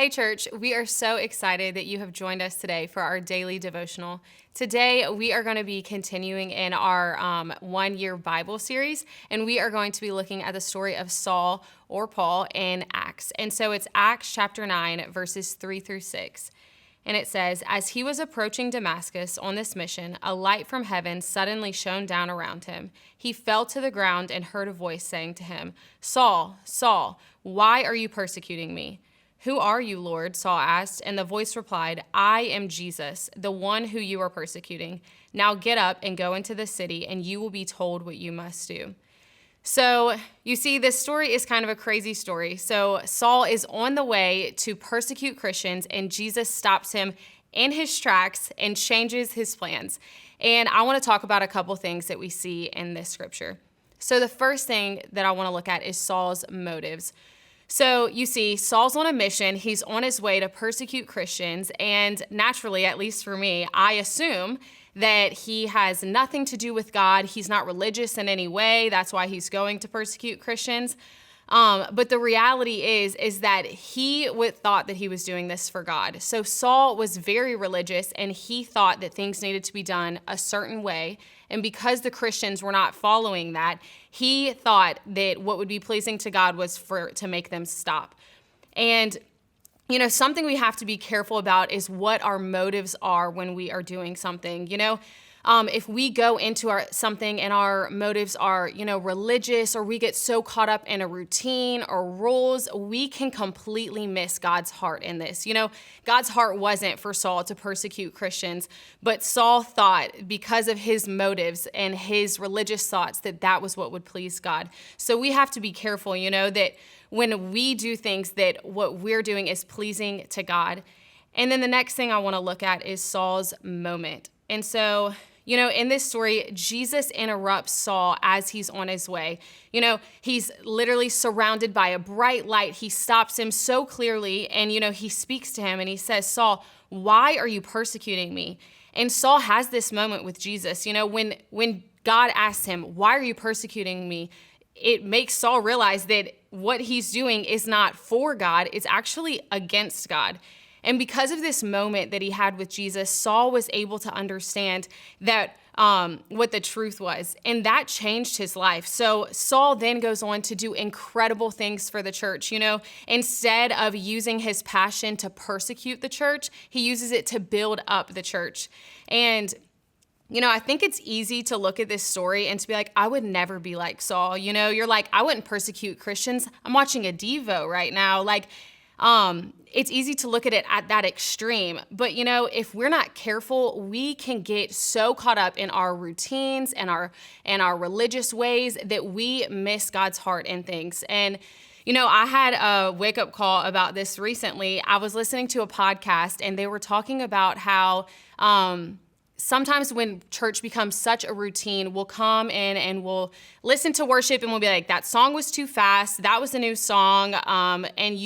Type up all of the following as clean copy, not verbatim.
Hey church, we are so excited that you have joined us today for our daily devotional. Today we are going to be continuing in our 1-year Bible series, and we are going to be looking at the story of Saul or Paul in Acts. And so it's Acts chapter 9, verses 3 through 6. And it says, "As he was approaching Damascus on this mission, a light from heaven suddenly shone down around him. He fell to the ground and heard a voice saying to him, 'Saul, Saul, why are you persecuting me?' 'Who are you, Lord?' Saul asked, and the voice replied, 'I am Jesus, the one who you are persecuting. Now get up and go into the city, and you will be told what you must do.'" So you see, this story is kind of a crazy story. So Saul is on the way to persecute Christians, and Jesus stops him in his tracks and changes his plans. And I want to talk about a couple things that we see in this scripture. So the first thing that I want to look at is Saul's motives. So you see, Saul's on a mission. He's on his way to persecute Christians. And naturally, at least for me, I assume that he has nothing to do with God. He's not religious in any way. That's why he's going to persecute Christians. But the reality is that he thought that he was doing this for God. So Saul was very religious, and he thought that things needed to be done a certain way. And because the Christians were not following that, he thought that what would be pleasing to God was to make them stop. And something we have to be careful about is what our motives are when we are doing something. If we go into something and our motives are, religious, or we get so caught up in a routine or rules, we can completely miss God's heart in this. God's heart wasn't for Saul to persecute Christians, but Saul thought, because of his motives and his religious thoughts, that was what would please God. So we have to be careful, that when we do things, that what we're doing is pleasing to God. And then the next thing I want to look at is Saul's moment. And so, in this story, Jesus interrupts Saul as he's on his way. He's literally surrounded by a bright light. He stops him so clearly, and, he speaks to him and he says, "Saul, why are you persecuting me?" And Saul has this moment with Jesus. When God asks him, "Why are you persecuting me?" it makes Saul realize that what he's doing is not for God, it's actually against God. And because of this moment that he had with Jesus, Saul was able to understand that what the truth was, and that changed his life. So Saul then goes on to do incredible things for the church. Instead of using his passion to persecute the church, he uses it to build up the church. And I think it's easy to look at this story and to be like, I would never be like Saul. You're like, I wouldn't persecute Christians. I'm watching a Devo right now. It's easy to look at it at that extreme. But, if we're not careful, we can get so caught up in our routines and our religious ways that we miss God's heart in things. And I had a wake-up call about this recently. I was listening to a podcast, and they were talking about how sometimes when church becomes such a routine, we'll come in and we'll listen to worship, and we'll be like, that song was too fast. That was a new song. And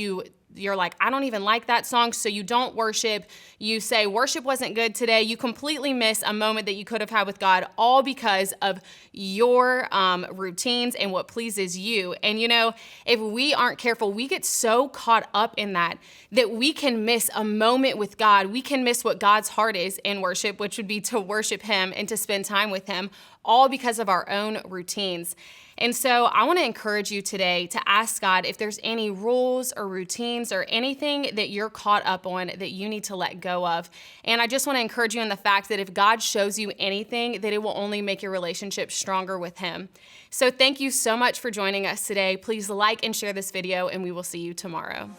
you're like, I don't even like that song, so you don't worship. You say worship wasn't good today. You completely miss a moment that you could have had with God, all because of your routines and what pleases you. And if we aren't careful, we get so caught up in that we can miss a moment with God. We can miss what God's heart is in worship, which would be to worship him and to spend time with him, all because of our own routines. And so I want to encourage you today to ask God if there's any rules or routines or anything that you're caught up on that you need to let go of. And I just want to encourage you in the fact that if God shows you anything, that it will only make your relationship stronger with him. So thank you so much for joining us today. Please like and share this video, and we will see you tomorrow.